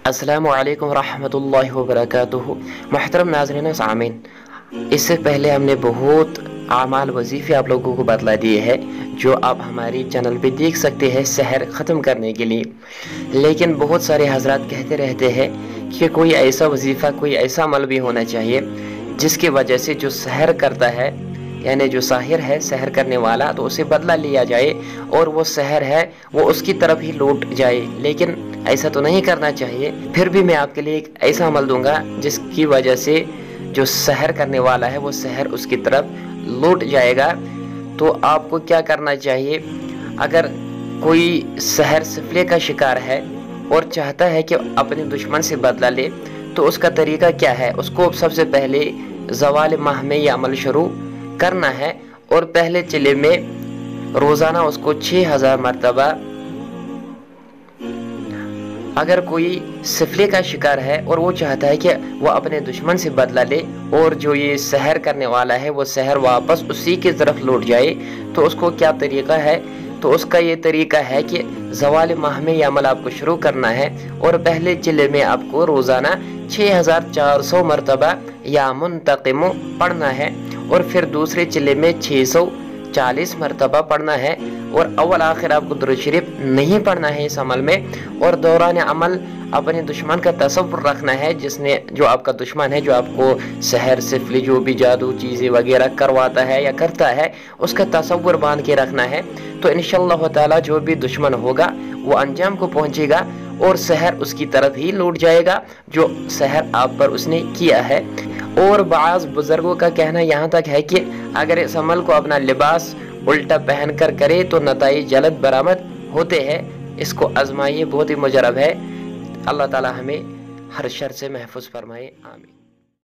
अस्सलामु अलैकुम रहमतुल्लाहि व बरकातुहू। मोहतरम नाज़रीन व सामीन, इससे पहले हमने बहुत आमाल वजीफ़े आप लोगों को बतला दिए हैं जो आप हमारी चैनल पे देख सकते हैं सहर ख़त्म करने के लिए। लेकिन बहुत सारे हजरात कहते रहते हैं कि कोई ऐसा वजीफ़ा, कोई ऐसा अमल भी होना चाहिए जिसकी वजह से जो सहर करता है, यानी जो साहिर है, सहर करने वाला, तो उसे बदला लिया जाए और वो सहर है वो उसकी तरफ ही लौट जाए। लेकिन ऐसा तो नहीं करना चाहिए। फिर भी मैं आपके लिए एक ऐसा अमल दूंगा जिसकी वजह से जो सहर करने वाला है वो सहर उसकी तरफ लौट जाएगा। तो आपको क्या करना चाहिए, अगर कोई सहर सिफले का शिकार है और चाहता है कि अपने दुश्मन से बदला ले, तो उसका तरीका क्या है। उसको सबसे पहले ज़वाल माह में यह अमल शुरू करना है और पहले चिल्ले में रोज़ाना उसको 6000 मरतबा, अगर कोई सिफले का शिकार है और वो चाहता है कि वो अपने दुश्मन से बदला ले और जो ये सहर करने वाला है वो सहर वापस उसी की तरफ लौट जाए, तो उसको क्या तरीका है। तो उसका ये तरीका है कि ज़वाल माह में यह अमल आपको शुरू करना है और पहले चिल्ले में आपको रोज़ाना 6400 मरतबा या मुंतक़िम पढ़ना है और फिर दूसरे चिल्ले में 640 मरतबा पढ़ना है और अव्वल आखिर आपको दुरूद शरीफ नहीं पढ़ना है इस अमल में। और दौरान अमल अपने दुश्मन का तसव्वुर रखना है, जिसने जो आपका दुश्मन है, जो आपको सहर सिफली जो भी जादू चीज़ें वगैरह करवाता है या करता है, उसका तसव्वुर बांध के रखना है। तो इंशाअल्लाह ताला जो भी दुश्मन होगा वो अंजाम को पहुँचेगा और सहर उसकी तरफ ही लौट जाएगा जो सहर आप पर उसने किया है। और बाज़ बुजुर्गों का कहना यहाँ तक है कि अगर इस अमल को अपना लिबास उल्टा पहन कर करे तो नताइज जल्द बरामद होते हैं। इसको आजमाइए, बहुत ही मुजरब है। अल्लाह ताला हमें हर शर से महफूज फरमाए, आमीन।